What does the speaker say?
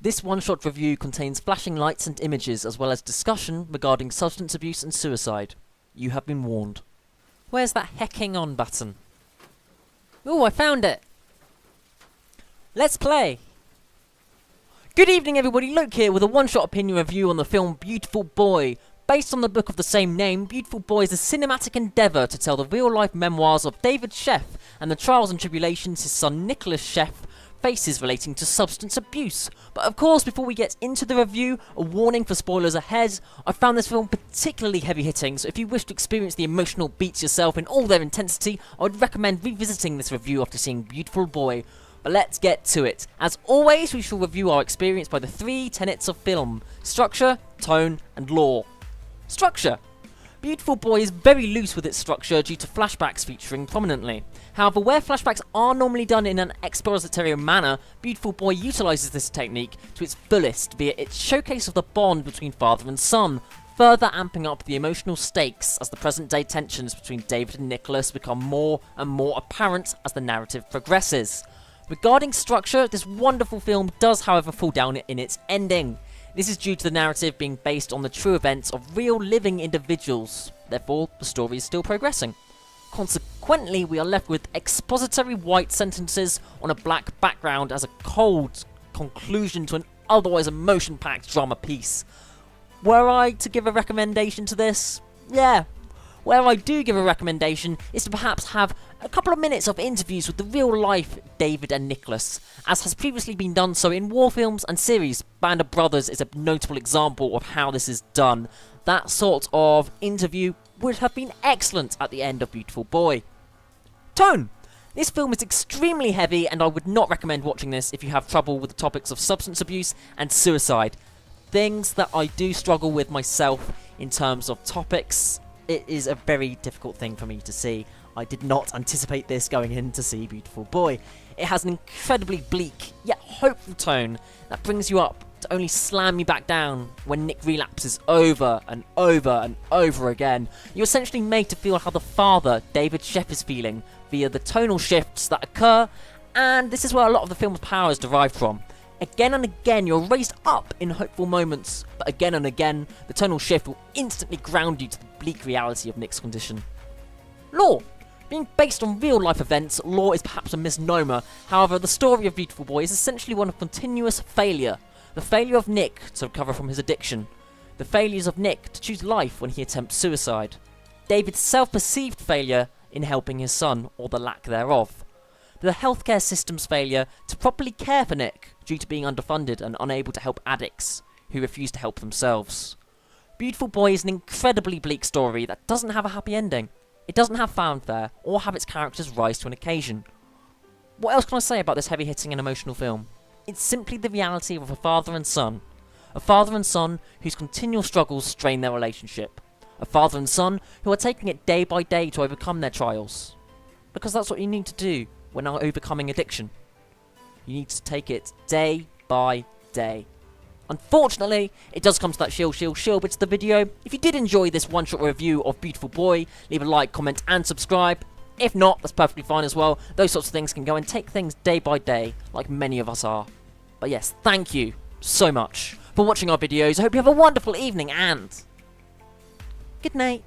This one-shot review contains flashing lights and images as well as discussion regarding substance abuse and suicide. You have been warned. Where's that hecking on button? Ooh, I found it! Let's play! Good evening everybody, Luke here with a one-shot opinion review on the film Beautiful Boy. Based on the book of the same name, Beautiful Boy is a cinematic endeavour to tell the real-life memoirs of David Sheff and the trials and tribulations his son Nicholas Sheff faces relating to substance abuse. But of course, before we get into the review, a warning for spoilers ahead. I found this film particularly heavy-hitting, so if you wish to experience the emotional beats yourself in all their intensity, I would recommend revisiting this review after seeing Beautiful Boy. But let's get to it. As always, we shall review our experience by the 3 tenets of film: structure, tone, and lore. Structure. Beautiful Boy is very loose with its structure due to flashbacks featuring prominently. However, where flashbacks are normally done in an expository manner, Beautiful Boy utilises this technique to its fullest via its showcase of the bond between father and son, further amping up the emotional stakes as the present-day tensions between David and Nicholas become more and more apparent as the narrative progresses. Regarding structure, this wonderful film does however fall down in its ending. This is due to the narrative being based on the true events of real living individuals, therefore the story is still progressing. Consequently, we are left with expository white sentences on a black background as a cold conclusion to an otherwise emotion-packed drama piece. Were I to give a recommendation to this? Yeah. Where I do give a recommendation is to perhaps have a couple of minutes of interviews with the real-life David and Nicholas, as has previously been done so in war films and series. Band of Brothers is a notable example of how this is done. That sort of interview would have been excellent at the end of Beautiful Boy. Tone! This film is extremely heavy, and I would not recommend watching this if you have trouble with the topics of substance abuse and suicide. Things that I do struggle with myself in terms of topics. It is a very difficult thing for me to see. I did not anticipate this going in to see Beautiful Boy. It has an incredibly bleak, yet hopeful tone that brings you up to only slam you back down when Nick relapses over and over and over again. You're essentially made to feel how the father, David Sheff, is feeling via the tonal shifts that occur, and this is where a lot of the film's power is derived from. Again and again, you're raised up in hopeful moments, but again and again, the tonal shift will instantly ground you to the bleak reality of Nick's condition. Lore. Being based on real-life events, lore is perhaps a misnomer. However, the story of Beautiful Boy is essentially one of continuous failure. The failure of Nick to recover from his addiction. The failures of Nick to choose life when he attempts suicide. David's self-perceived failure in helping his son, or the lack thereof. The healthcare system's failure to properly care for Nick due to being underfunded and unable to help addicts who refuse to help themselves. Beautiful Boy is an incredibly bleak story that doesn't have a happy ending. It doesn't have fanfare or have its characters rise to an occasion. What else can I say about this heavy-hitting and emotional film? It's simply the reality of a father and son. A father and son whose continual struggles strain their relationship. A father and son who are taking it day by day to overcome their trials. Because that's what you need to do when overcoming addiction. You need to take it day by day. Unfortunately, it does come to that shill bit of the video. If you did enjoy this one-shot review of Beautiful Boy, leave a like, comment, and subscribe. If not, that's perfectly fine as well. Those sorts of things can go and take things day by day, like many of us are. But yes, thank you so much for watching our videos. I hope you have a wonderful evening, and good night.